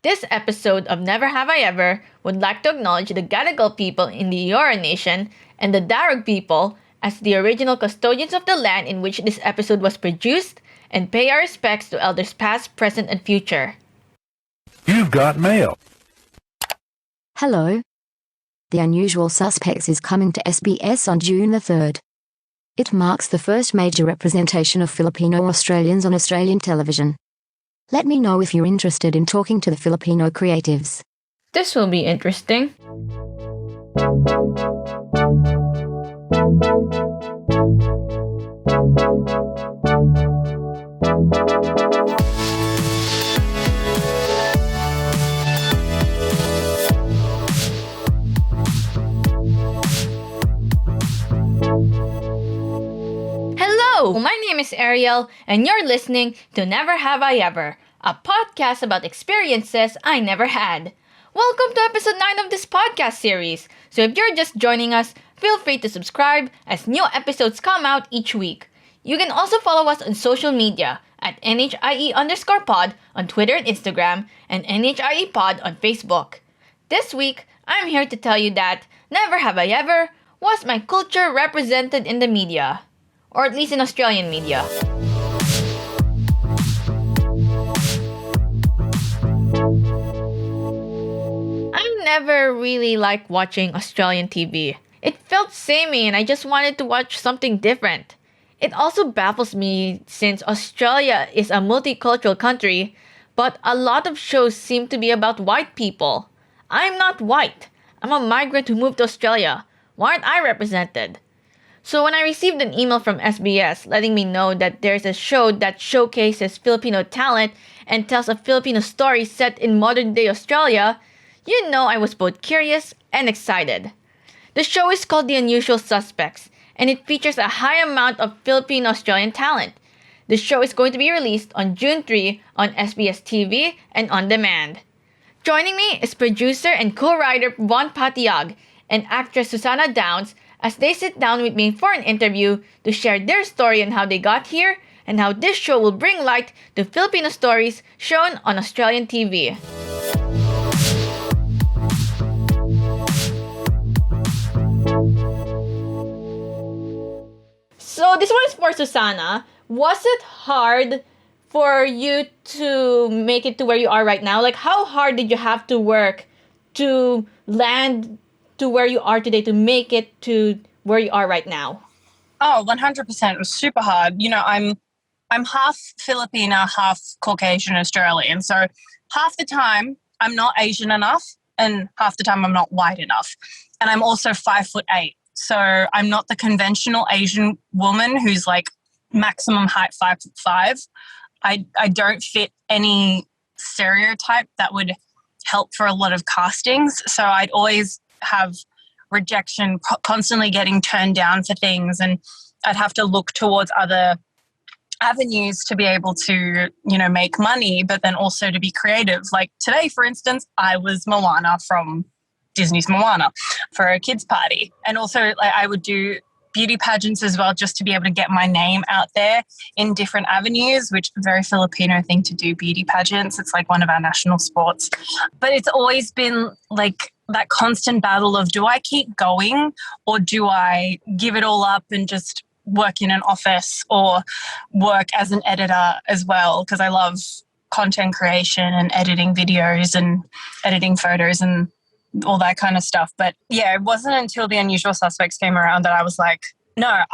This episode of Never Have I Ever would like to acknowledge the Gadigal people in the Eora Nation and the Darug people as the original custodians of the land in which this episode was produced, and pay our respects to elders past, present, and future. You've got mail. Hello. The Unusual Suspects is coming to SBS on June the 3rd. It marks the first major representation of Filipino Australians on Australian television. Let me know if you're interested in talking to the Filipino creatives. This will be interesting. Hello, my name is Erielle, and you're listening to Never Have I Ever, a podcast about experiences I never had. Welcome to episode 9 of this podcast series. So if you're just joining us, feel free to subscribe as new episodes come out each week. You can also follow us on social media at NHIE_pod on Twitter and Instagram, and NHIE pod on Facebook. This week, I'm here to tell you that Never Have I Ever was my culture represented in the media. Or at least in Australian media. I never really liked watching Australian TV. It felt samey and I just wanted to watch something different. It also baffles me since Australia is a multicultural country, but a lot of shows seem to be about white people. I'm not white. I'm a migrant who moved to Australia. Why aren't I represented? So when I received an email from SBS letting me know that there's a show that showcases Filipino talent and tells a Filipino story set in modern-day Australia, you know I was both curious and excited. The show is called The Unusual Suspects, and it features a high amount of Filipino-Australian talent. The show is going to be released on June 3 on SBS TV and on demand. Joining me is producer and co-writer Vonne Patiag and actress Susana Downes as they sit down with me for an interview to share their story and how they got here and how this show will bring light to Filipino stories shown on Australian TV. So this one is for Susana. Was it hard for you to make it to where you are right now? Like, how hard did you have to work to land to where you are today, to make it to where you are right now? Oh, 100%. It was super hard. You know, I'm half Filipina, half Caucasian Australian. So half the time I'm not Asian enough and half the time I'm not white enough. And I'm also 5'8". So I'm not the conventional Asian woman who's like maximum height 5'5". I don't fit any stereotype that would help for a lot of castings. So I'd always have rejection, constantly getting turned down for things, and I'd have to look towards other avenues to be able to, you know, make money, but then also to be creative. Like today, for instance, I was Moana from Disney's Moana for a kids party, and also like I would do beauty pageants as well, just to be able to get my name out there in different avenues, which is a very Filipino thing to do, beauty pageants. It's like one of our national sports. But it's always been like that constant battle of, do I keep going or do I give it all up and just work in an office or work as an editor as well? Because I love content creation and editing videos and editing photos and all that kind of stuff. But yeah, it wasn't until The Unusual Suspects came around that I was like, no,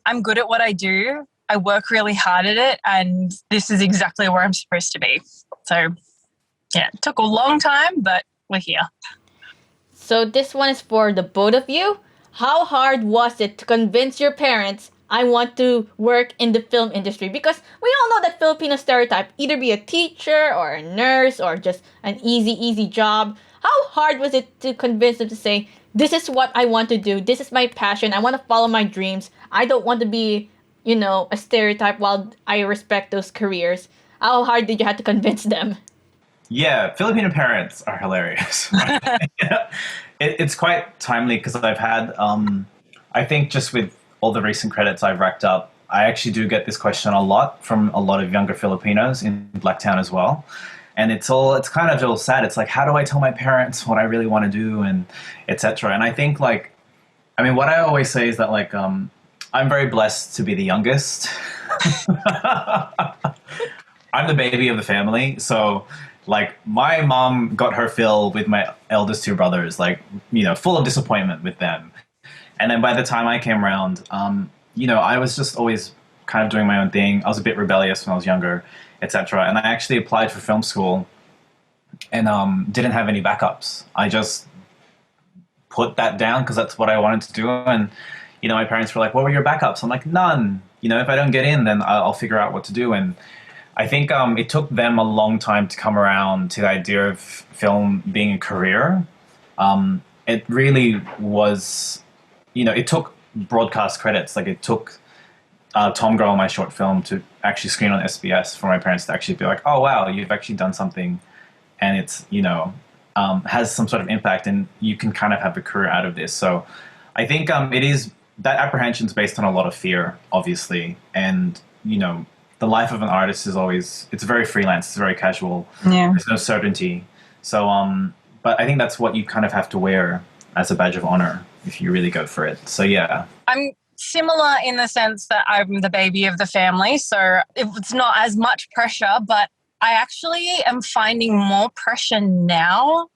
I'm good at what I do. I work really hard at it, and this is exactly where I'm supposed to be. So yeah, it took a long time, but we're here. So this one is for the both of you. How hard was it to convince your parents, I want to work in the film industry? Because we all know that Filipino stereotype, either be a teacher or a nurse or just an easy job. How hard was it to convince them to say, this is what I want to do, this is my passion, I want to follow my dreams, I don't want to be, you know, a stereotype while I respect those careers? How hard did you have to convince them? Yeah, Filipino parents are hilarious. It's quite timely because I've had, I think just with all the recent credits I've racked up, I actually do get this question a lot from a lot of younger Filipinos in Blacktown as well. And it's kind of all sad. It's like, how do I tell my parents what I really want to do, and etc. And I think like, I mean, what I always say is that like, I'm very blessed to be the youngest. I'm the baby of the family, so like my mom got her fill with my eldest two brothers, like, you know, full of disappointment with them. And then by the time I came around, you know, I was just always kind of doing my own thing. I was a bit rebellious when I was younger, etc. And I actually applied for film school and didn't have any backups. I just put that down because that's what I wanted to do. And, you know, my parents were like, what were your backups? I'm like, none. You know, if I don't get in, then I'll figure out what to do. And I think it took them a long time to come around to the idea of film being a career. It really was, you know, it took broadcast credits. Like it took Tom Grohl, my short film, to actually screen on SBS for my parents to actually be like, oh, wow, you've actually done something. And it's, you know, has some sort of impact and you can kind of have a career out of this. So I think it is, that apprehension is based on a lot of fear, obviously. And, you know, the life of an artist is always, it's very freelance, it's very casual. Yeah. There's no certainty. So, but I think that's what you kind of have to wear as a badge of honor if you really go for it. So, yeah. I'm similar in the sense that I'm the baby of the family. So it's not as much pressure, but I actually am finding more pressure now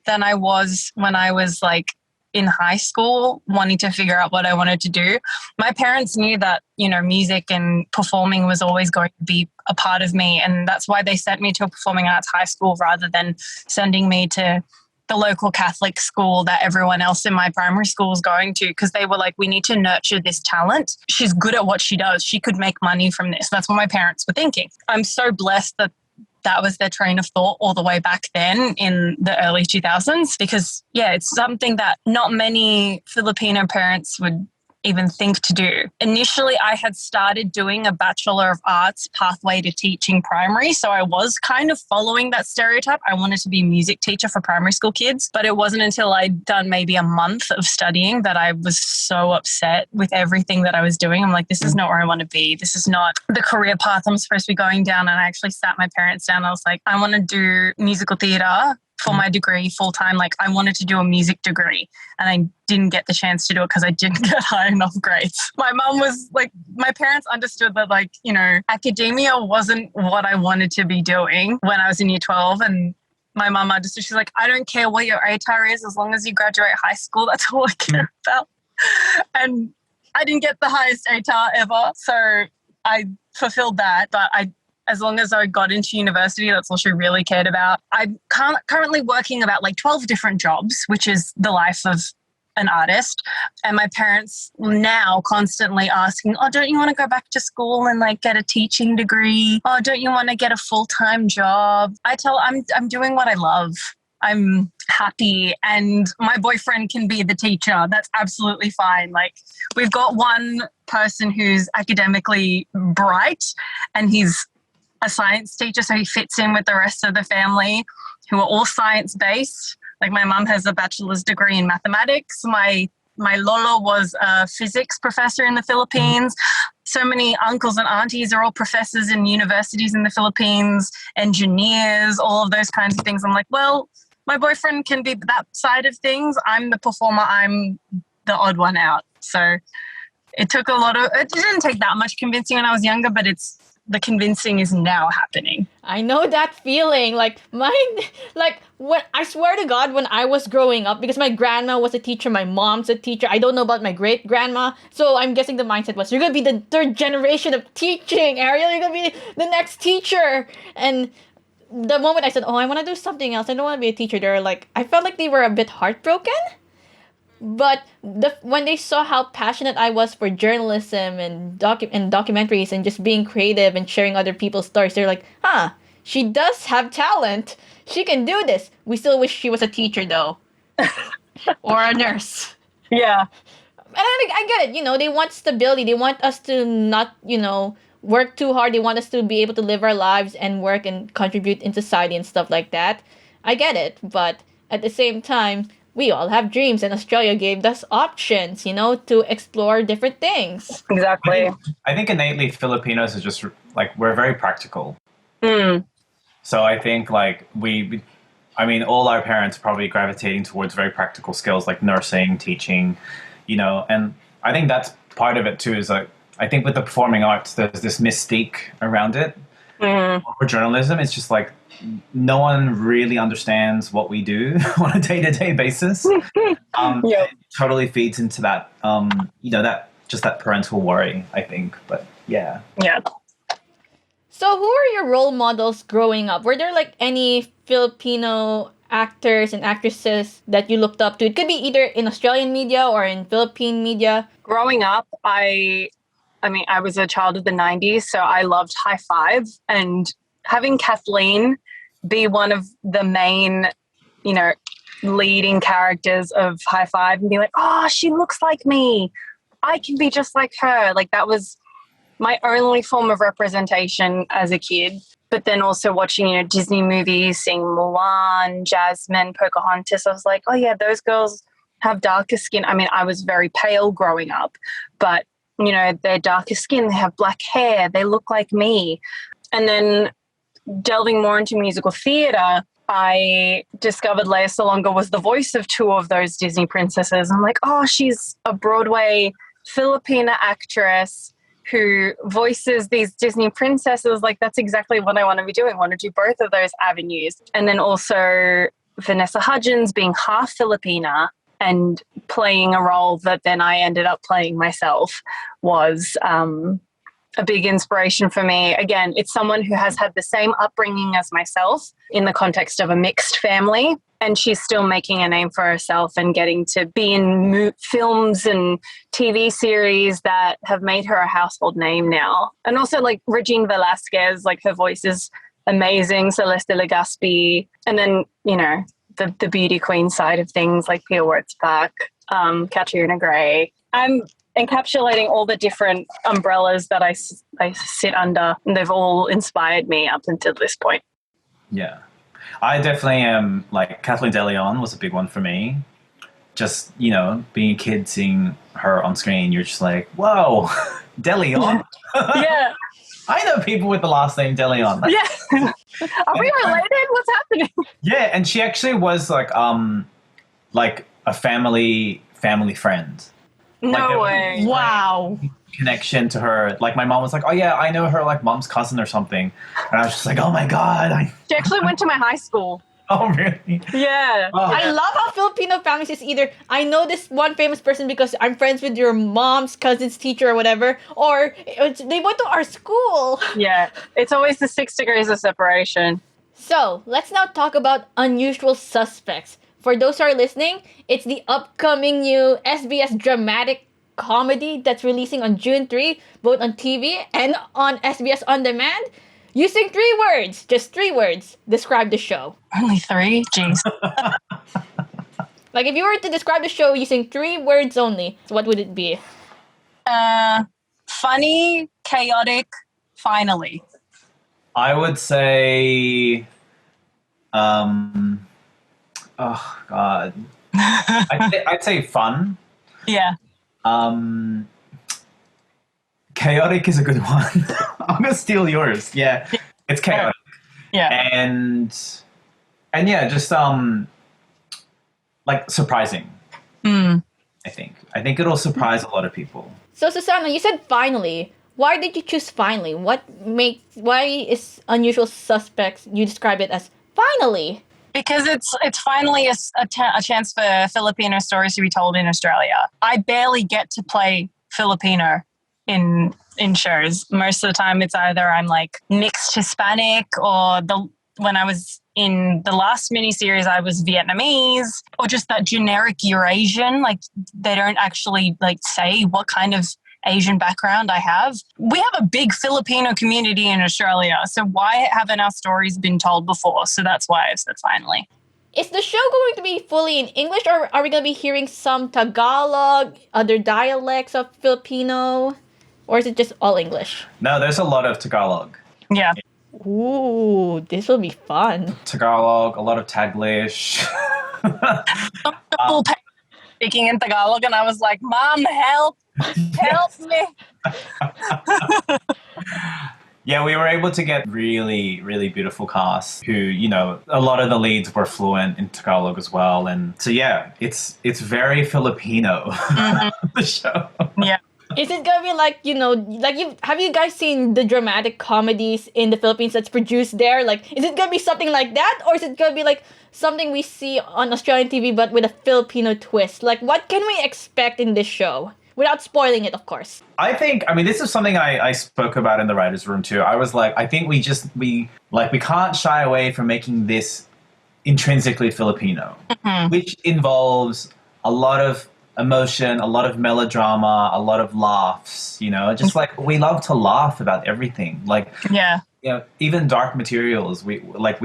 than I was when I was like in high school, wanting to figure out what I wanted to do. My parents knew that, you know, music and performing was always going to be a part of me. And that's why they sent me to a performing arts high school rather than sending me to the local Catholic school that everyone else in my primary school was going to, because they were like, we need to nurture this talent. She's good at what she does. She could make money from this. That's what my parents were thinking. I'm so blessed that that was their train of thought all the way back then in the early 2000s, because, yeah, it's something that not many Filipino parents would even think to do. Initially, I had started doing a Bachelor of Arts pathway to teaching primary, so I was kind of following that stereotype. I wanted to be a music teacher for primary school kids, but it wasn't until I'd done maybe a month of studying that I was so upset with everything that I was doing. I'm like, this is not where I want to be. This is not the career path I'm supposed to be going down. And I actually sat my parents down. I was like, I want to do musical theatre for my degree full time. Like I wanted to do a music degree and I didn't get the chance to do it because I didn't get high enough grades. My mum was like, my parents understood that, like, you know, academia wasn't what I wanted to be doing when I was in year 12. And my mum understood. She's like, I don't care what your ATAR is as long as you graduate high school. That's all I care about. And I didn't get the highest ATAR ever. So I fulfilled that. But as long as I got into university, that's all she really cared about. I'm currently working about like 12 different jobs, which is the life of an artist. And my parents now constantly asking, oh, don't you want to go back to school and like get a teaching degree? Oh, don't you want to get a full-time job? I tell I'm doing what I love. I'm happy and my boyfriend can be the teacher. That's absolutely fine. Like we've got one person who's academically bright and he's a science teacher, so he fits in with the rest of the family who are all science-based. Like my mum has a bachelor's degree in mathematics. My lolo was a physics professor in the Philippines. So many uncles and aunties are all professors in universities in the Philippines, engineers, all of those kinds of things. I'm like, well, my boyfriend can be that side of things. I'm the performer. I'm the odd one out. So it didn't take that much convincing when I was younger, but the convincing is now happening. I know that feeling. Like mine, like when I swear to God, when I was growing up, because my grandma was a teacher, my mom's a teacher. I don't know about my great grandma, so I'm guessing the mindset was, you're gonna be the third generation of teaching, Erielle. You're gonna be the next teacher. And the moment I said, oh, I want to do something else, I don't want to be a teacher, they're like, I felt like they were a bit heartbroken. But when they saw how passionate I was for journalism and documentaries and just being creative and sharing other people's stories, they're like, she does have talent. She can do this. We still wish she was a teacher, though. Or a nurse. Yeah. And I get it. You know, they want stability. They want us to not, you know, work too hard. They want us to be able to live our lives and work and contribute in society and stuff like that. I get it. But at the same time, we all have dreams, and Australia gave us options, you know, to explore different things. Exactly. I think innately Filipinos are just like, we're very practical. Mm. So I think like I mean, all our parents are probably gravitating towards very practical skills like nursing, teaching, and I think that's part of it too. Is like I think with the performing arts, there's this mystique around it. For journalism, it's just like no one really understands what we do on a day-to-day basis. It totally feeds into that, that parental worry, I think. But yeah. Yeah. So, who are your role models growing up? Were there like any Filipino actors and actresses that you looked up to? It could be either in Australian media or in Philippine media. Growing up, I was a child of the 90s, so I loved High Five, and having Kathleen be one of the main, leading characters of High Five and be like, oh, she looks like me. I can be just like her. Like that was my only form of representation as a kid. But then also watching, Disney movies, seeing Mulan, Jasmine, Pocahontas, I was like, oh yeah, those girls have darker skin. I mean, I was very pale growing up, but they're darker skin, they have black hair, they look like me. And then delving more into musical theatre, I discovered Lea Salonga was the voice of two of those Disney princesses. I'm like, oh, she's a Broadway Filipina actress who voices these Disney princesses. Like, that's exactly what I want to be doing. I want to do both of those avenues. And then also Vanessa Hudgens being half Filipina and playing a role that then I ended up playing myself was a big inspiration for me. Again, it's someone who has had the same upbringing as myself in the context of a mixed family, and she's still making a name for herself and getting to be in films and TV series that have made her a household name now. And also like Regine Velasquez, like her voice is amazing, Celeste Legaspi, and then, the beauty queen side of things like Pia Wurtzbach, Katrina Gray. I'm encapsulating all the different umbrellas that I sit under, and they've all inspired me up until this point. Yeah. I definitely am, like, Kathleen De Leon was a big one for me. Just, being a kid, seeing her on screen, you're just like, whoa, De Leon? Yeah. I know people with the last name De Leon. Yeah. Are we related? What's happening? Yeah, and she actually was like a family friend. No way. Wow. Connection to her. Like my mom was like, oh yeah, I know her like mom's cousin or something. And I was just like, oh my God. She actually went to my high school. Oh really? Yeah. Oh. I love how Filipino families is either I know this one famous person because I'm friends with your mom's cousin's teacher or whatever, or they went to our school. Yeah. It's always the 6 degrees of separation. So, let's now talk about Unusual Suspects. For those who are listening, it's the upcoming new SBS dramatic comedy that's releasing on June 3, both on TV and on SBS On Demand. Using 3 words, just 3 words, describe the show. Only 3? Jeez. Like, if you were to describe the show using 3 words only, what would it be? Funny, chaotic, finally. I would say oh God. I'd say fun. Yeah. Chaotic is a good one. I'm gonna steal yours. Yeah, it's chaotic. Yeah. And yeah, just like surprising. I think it'll surprise a lot of people. So, Susana, you said finally. Why did you choose finally? Why is Unusual Suspects, you describe it as finally? Because it's finally a chance for Filipino stories to be told in Australia. I barely get to play Filipino in shows. Most of the time it's either I'm like mixed Hispanic, or when I was in the last miniseries I was Vietnamese, or just that generic Eurasian. Like they don't actually like say what kind of Asian background I have. We have a big Filipino community in Australia, so why haven't our stories been told before? So that's why I said finally. Is the show going to be fully in English, or are we going to be hearing some Tagalog, other dialects of Filipino, or is it just all English? No, there's a lot of Tagalog. Yeah. Ooh, this will be fun. Tagalog, a lot of Taglish. Speaking in Tagalog, and I was like, Mom, help me. Yeah, we were able to get really, really beautiful cast who, a lot of the leads were fluent in Tagalog as well. And so, yeah, it's very Filipino, the show. Yeah. Is it gonna be like, have you guys seen the dramatic comedies in the Philippines that's produced there? Like, is it gonna be something like that? Or is it gonna be like something we see on Australian TV but with a Filipino twist? Like, what can we expect in this show? Without spoiling it, of course. I think, this is something I spoke about in the writer's room too. I was like, I think we can't shy away from making this intrinsically Filipino, which involves a lot of emotion, a lot of melodrama, a lot of laughs, just like we love to laugh about everything. Like, Yeah. Even dark materials, we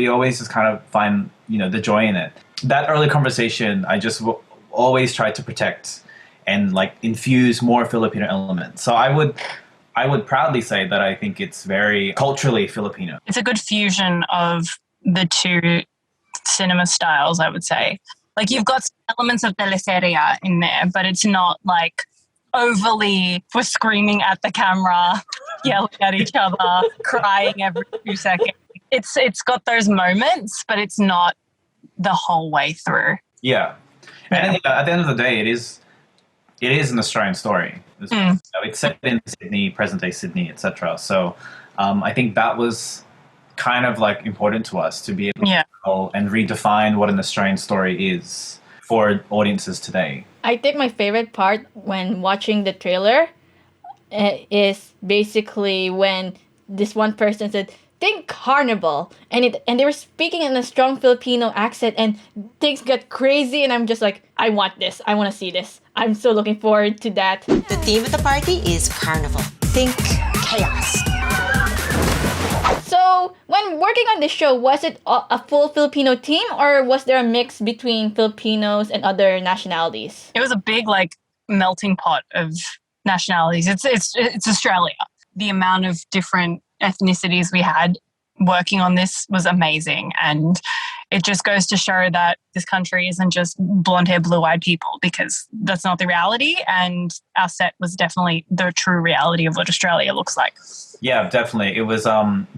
always just kind of find, the joy in it. That early conversation, I just always try to protect and like infuse more Filipino elements. So I would proudly say that I think it's very culturally Filipino. It's a good fusion of the two cinema styles, I would say. Like, you've got elements of teleseria in there, but it's not like overly we're screaming at the camera, yelling at each other, crying every 2 seconds. It's got those moments, but it's not the whole way through. Yeah. And at the end of the day, it is an Australian story. It's set in Sydney, present-day Sydney, etc. So I think that was kind of like important to us to be able to tell and redefine what an Australian story is for audiences today. I think my favorite part when watching the trailer is basically when this one person said, think carnival, and they were speaking in a strong Filipino accent, and things got crazy, and I'm just like, I want this. I want to see this. I'm so looking forward to that. The theme of the party is carnival. Think chaos. So, when working on this show, was it a full Filipino team, or was there a mix between Filipinos and other nationalities? It was a big, like, melting pot of nationalities. It's Australia. The amount of different ethnicities we had working on this was amazing, and it just goes to show that this country isn't just blonde hair, blue-eyed people, because that's not the reality, and our set was definitely the true reality of what Australia looks like. Yeah, definitely. It was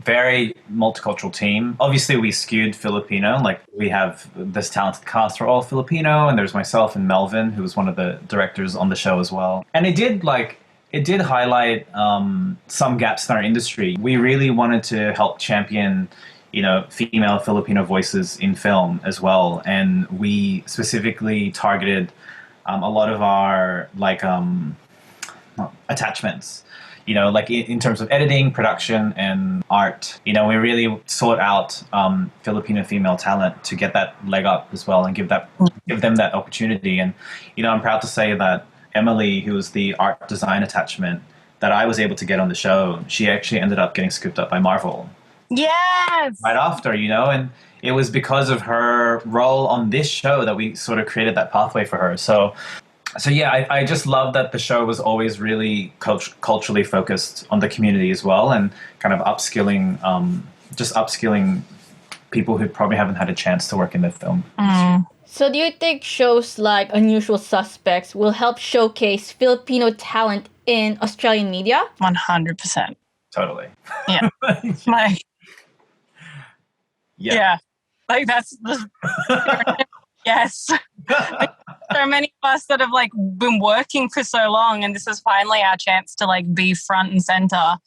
very multicultural team. Obviously, we skewed Filipino. Like, we have this talented cast are all Filipino, and there's myself and Melvin, who was one of the directors on the show as well. And it did highlight some gaps in our industry. We really wanted to help champion, female Filipino voices in film as well. And we specifically targeted a lot of our attachments, in terms of editing, production, and art. We really sought out Filipino female talent to get that leg up as well and give them that opportunity. And, I'm proud to say that Emily, who was the art design attachment that I was able to get on the show, she actually ended up getting scooped up by Marvel. Yes! Right after, and it was because of her role on this show that we sort of created that pathway for her. So yeah, I just love that the show was always really culturally focused on the community as well, and kind of upskilling people who probably haven't had a chance to work in the film. So do you think shows like Unusual Suspects will help showcase Filipino talent in Australian media? 100%. Totally. Yeah. Yeah. Like, that's the... Yes. So many of us that have been working for so long, and this is finally our chance to be front and center.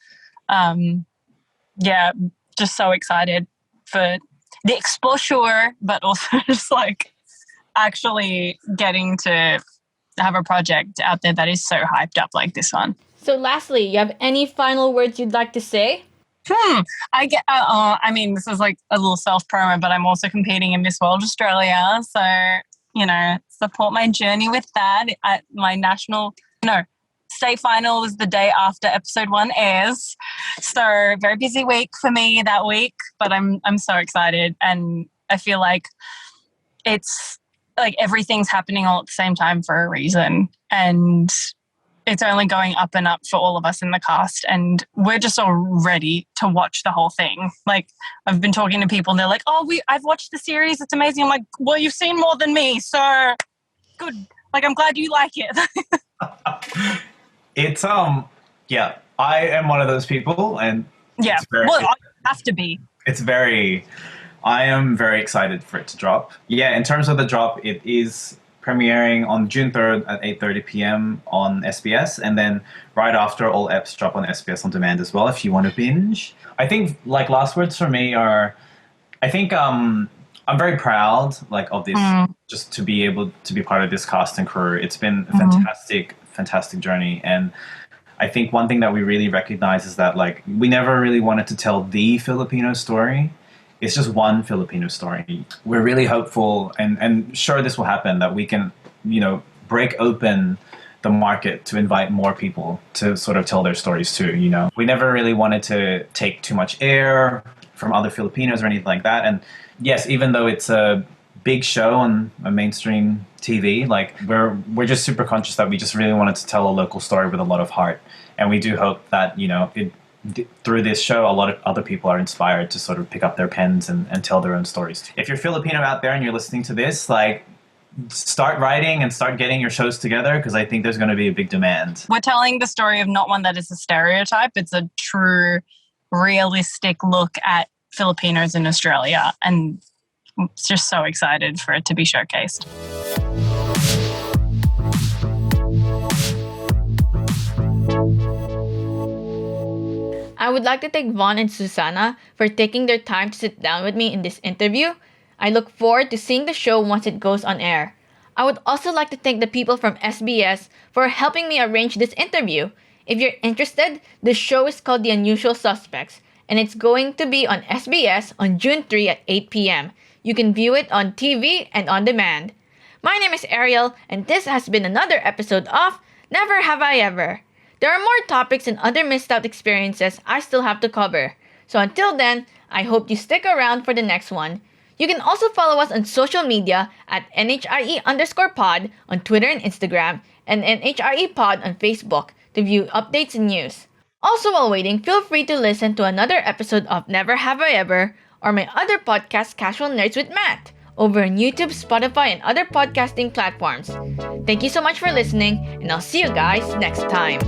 Yeah, just so excited for the exposure, but also just actually getting to have a project out there that is so hyped up like this one. So lastly, you have any final words you'd like to say? This is a little self-promo, but I'm also competing in Miss World Australia. So, support my journey with that. At my state final is the day after episode 1 airs. So very busy week for me that week, but I'm so excited. And I feel like it's everything's happening all at the same time for a reason. And it's only going up and up for all of us in the cast, and we're just all ready to watch the whole thing. I've been talking to people and they're like, I've watched the series, it's amazing. I'm like, well, you've seen more than me, so good. I'm glad you like it. It's, yeah, I am one of those people, and Yeah. Well, I have to be. It's very. I am very excited for it to drop. Yeah, in terms of the drop, it is premiering on June 3rd at 8:30 p.m. on SBS, and then right after, all eps drop on SBS On Demand as well if you want to binge. I think like last words for me are, I think I'm very proud like of this, just to be able to be part of this cast and crew. It's been a fantastic journey, and I think one thing that we really recognize is that like we never really wanted to tell the Filipino story. It's just one Filipino story. We're really hopeful and sure this will happen, that we can, break open the market to invite more people to sort of tell their stories too, We never really wanted to take too much air from other Filipinos or anything like that. And yes, even though it's a big show on a mainstream TV, like we're just super conscious that we just really wanted to tell a local story with a lot of heart. And we do hope that, through this show, a lot of other people are inspired to sort of pick up their pens and tell their own stories. If you're Filipino out there and you're listening to this, like, start writing and start getting your shows together, because I think there's going to be a big demand. We're telling the story of not one that is a stereotype. It's a true, realistic look at Filipinos in Australia. And it's just so excited for it to be showcased. I would like to thank Vonne and Susana for taking their time to sit down with me in this interview. I look forward to seeing the show once it goes on air. I would also like to thank the people from SBS for helping me arrange this interview. If you're interested, the show is called The Unusual Suspects, and it's going to be on SBS on June 3 at 8 p.m. You can view it on TV and on demand. My name is Erielle, and this has been another episode of Never Have I Ever. There are more topics and other missed out experiences I still have to cover. So until then, I hope you stick around for the next one. You can also follow us on social media at NHIE_pod on Twitter and Instagram, and NHIE pod on Facebook to view updates and news. Also, while waiting, feel free to listen to another episode of Never Have I Ever or my other podcast, Casual Nerds with Matt, over on YouTube, Spotify, and other podcasting platforms. Thank you so much for listening, and I'll see you guys next time.